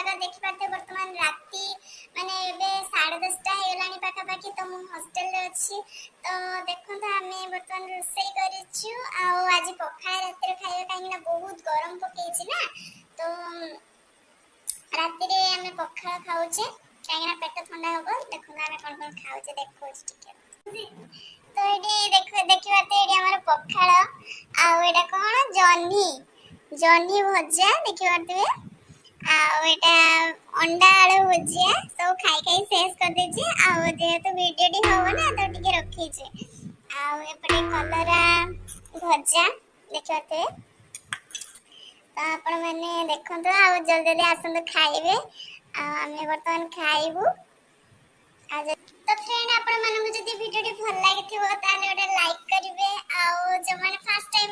पानीपाग देखि पाते वर्तमान राति माने एबे 10:30 हेलानी पाखापाखी तो मु हॉस्टल रे अछि तो देखो तो आमे वर्तमान रोसई करिछु आ आज पखाळ राति रे खाइबा काहे बहुत गरम पकेछि ना तो राति रे आमे पखाळ खाउछे काहे पेट ठंडा होबो देखो आमे कोन खाउछे देखो ठीक तो एडी देखो देखिबाते एडी हमर पखाळ आ एडा कोन जन्ही भजा देखिबाते आ एटा अंडा आलू भजिया सब खाई खाई शेष कर देछि आ जेहेतु वीडियो डी होबो ना तो टिके रखी छे आ एपटे कलरा भजा देखिबाते तो आपण माने देखंतो आ जल्दी जल्दी आसंतो खाइबे आ हमें वर्तमान खाइबू आज तो फ्रेंड आपण मानको जदी वीडियो टी भल लागिथिबो ताले ओटा लाइक करिवे आ जो माने फर्स्ट टाइम